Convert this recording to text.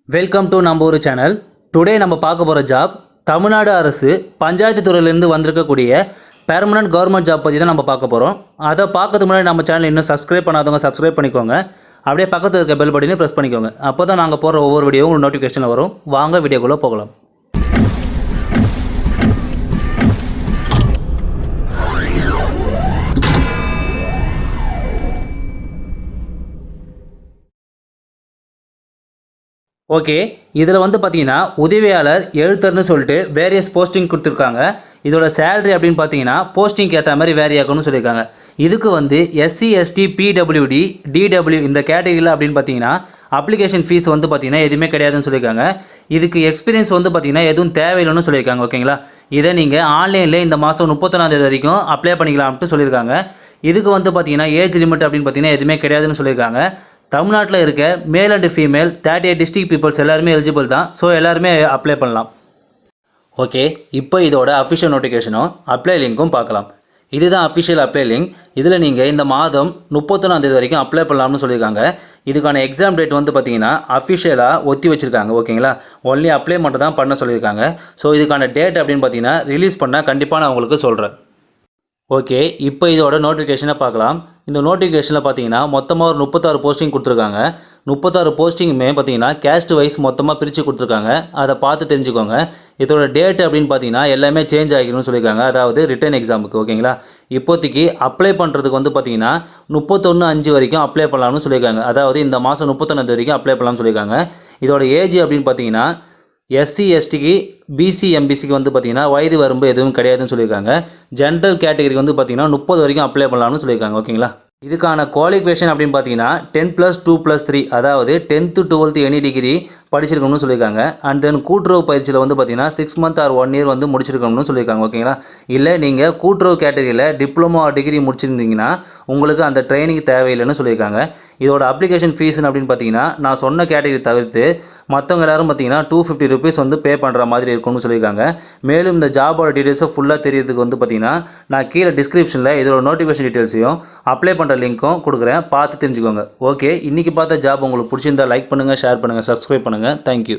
Welcome to நம்ம ஒரு channel. Today நம்ம பார்க்க போகிற ஜாப் தமிழ்நாடு அரசு பஞ்சாயத்து துறையிலேருந்து வந்திருக்கக்கூடிய பெர்மனன்ட் கவர்மெண்ட் ஜாப் பற்றி தான் நம்ம பார்க்க போகிறோம். அதை பார்க்கறதுக்கு முன்னாடி நம்ம சேனல் இன்னும் சப்ஸ்கிரைப் பண்ணாதவங்க சப்ஸ்கிரைப் பண்ணிக்கோங்க. அப்படியே பக்கத்தில் இருக்க பெல் பட்டனையும் ப்ரெஸ் பண்ணிக்கோங்க. அப்போ தான் நாங்கள் போடுற ஒவ்வொரு வீடியோவும் உங்களுக்கு நோட்டிஃபிகேஷன் வரும். வாங்க வீடியோக்குள்ளே போகலாம். ஓகே, இதில் வந்து பார்த்தீங்கன்னா உதவியாளர் எழுத்தர்னு சொல்லிட்டு வேரியஸ் போஸ்டிங் கொடுத்துருக்காங்க. இதோட சேலரி அப்படின்னு பார்த்தீங்கன்னா போஸ்டிங்க்கு ஏற்ற மாதிரி வேரி ஆகும்னு சொல்லியிருக்காங்க. இதுக்கு வந்து எஸ்சி எஸ்டி பிடபிள்யூடி டிடபிள்யூ இந்த கேட்டகரியில் அப்படின்னு பார்த்தீங்கன்னா அப்ளிகேஷன் ஃபீஸ் வந்து பார்த்தீங்கன்னா எதுவுமே கிடையாதுன்னு சொல்லியிருக்காங்க. இதுக்கு எக்ஸ்பீரியன்ஸ் வந்து பார்த்தீங்கன்னா எதுவும் தேவையில்லைன்னு சொல்லியிருக்காங்க. ஓகேங்களா, இதை நீங்கள் ஆன்லைனில் இந்த மாதம் 31ஆம் வரைக்கும் அப்ளை பண்ணிக்கலாம்ட்டு சொல்லியிருக்காங்க. இதுக்கு வந்து பார்த்தீங்கன்னா ஏஜ் லிமிட் அப்படின்னு பார்த்தீங்கன்னா எதுவுமே கிடையாதுன்னு சொல்லியிருக்காங்க. தமிழ்நாட்டில் இருக்க male and female 38 district peoples எல்லாருமே எலிஜிபிள் தான். ஸோ எல்லாருமே அப்ளை பண்ணலாம். ஓகே, இப்போ இதோட அஃபிஷியல் நோட்டிஃபிகேஷனும் அப்ளை லிங்க்கும் பார்க்கலாம். இதுதான் அஃபிஷியல் அப்ளை லிங்க். இதில் நீங்கள் இந்த மாதம் 31ஆம் வரைக்கும் அப்ளை பண்ணலாம்னு சொல்லியிருக்காங்க. இதுக்கான எக்ஸாம் டேட் வந்து பார்த்தீங்கன்னா அஃபிஷியலாக ஒத்தி வச்சுருக்காங்க. ஓகேங்களா, ஒன்லி அப்ளை மட்டும் தான் பண்ண சொல்லியிருக்காங்க. ஸோ இதுக்கான டேட் அப்படின்னு பார்த்தீங்கன்னா ரிலீஸ் பண்ணால் கண்டிப்பாக நான் உங்களுக்கு சொல்கிறேன். ஓகே, இப்போ இதோட நோட்டிஃபிகேஷனை பார்க்கலாம். இந்த நோட்டிஃபிகேஷனில் பார்த்தீங்கன்னா மொத்தமாக ஒரு 36 போஸ்டிங் கொடுத்துருக்காங்க. 36 போஸ்டிங்குமே பார்த்தீங்கன்னா கேஸ்ட் வைஸ் மொத்தமாக பிரித்து கொடுத்துருக்காங்க. அதை பார்த்து தெரிஞ்சுக்கோங்க. இதோட டேட் அப்படின்னு பார்த்தீங்கன்னா எல்லாமே சேஞ்ச் ஆகிக்கணும்னு சொல்லியிருக்காங்க. அதாவது ரிட்டன் எக்ஸாமுக்கு. ஓகேங்களா, இப்போதைக்கு அப்ளை பண்ணுறதுக்கு வந்து பார்த்தீங்கன்னா 31/5 வரைக்கும் அப்ளை பண்ணலாம்னு சொல்லியிருக்காங்க. அதாவது இந்த மாதம் 31 வரைக்கும் அப்ளை பண்ணலாம்னு சொல்லியிருக்காங்க. இதோட ஏஜ் அப்படின்னு பார்த்தீங்கன்னா எஸ்சி எஸ்டிக்கு பிசி எம்பிசிக்கு வந்து பார்த்தீங்கன்னா வயது வரம்பு எதுவும் கிடையாதுன்னு சொல்லியிருக்காங்க. ஜென்ரல் கேட்டகரிக்கு வந்து பார்த்தீங்கன்னா 30 வரைக்கும் அப்ளை பண்ணலாம்னு சொல்லியிருக்காங்க. ஓகேங்களா, இதுக்கான குவாலிஃபிகேஷன் அப்படின்னு பார்த்தீங்கன்னா 10+2+3 அதாவது 10th 12th எனி டிகிரி படிச்சிருக்கணும்னு சொல்லியிருக்காங்க. அண்ட் தென் கூட்டுறவு பயிற்சியில் வந்து பார்த்தீங்கன்னா 6 month ஆர் 1 year வந்து முடிச்சிருக்கணும்னு சொல்லியிருக்காங்க. ஓகேங்களா, இல்லை நீங்கள் கூட்டுறவு கேட்டகரியில் டிப்ளமோ டிகிரி முடிச்சிருந்தீங்கன்னா உங்களுக்கு அந்த ட்ரைனிங் தேவையில்லைன்னு சொல்லியிருக்காங்க. இதோட அப்ளிகேஷன் ஃபீஸ்னு அப்படின்னு பார்த்தீங்கன்னா நான் சொன்ன கேட்டகரி தவிர்த்து மற்றவங்க எல்லாரும் பார்த்தீங்கன்னா 250 rupees வந்து பே பண்ணுற மாதிரி இருக்கும்னு சொல்லியிருக்காங்க. மேலும் இந்த ஜாபோட டீட்டெயில்ஸை ஃபுல்லாக தெரியறதுக்கு வந்து பார்த்தீங்கன்னா நான் கீழே டிஸ்கிரிப்ஷனில் இதோட நோட்டிஃபிகேஷன் டீட்டெயில்ஸையும் அப்ளை பண்ணுற லிங்க்கும் கொடுக்குறேன். பார்த்து தெரிஞ்சுக்கோங்க. ஓகே, இன்றைக்கி பார்த்த ஜாப் உங்களுக்கு பிடிச்சிருந்தா லைக் பண்ணுங்கள், ஷேர் பண்ணுங்கள், சப்ஸ்கிரைப் பண்ணுங்கள். தேங்க்யூ.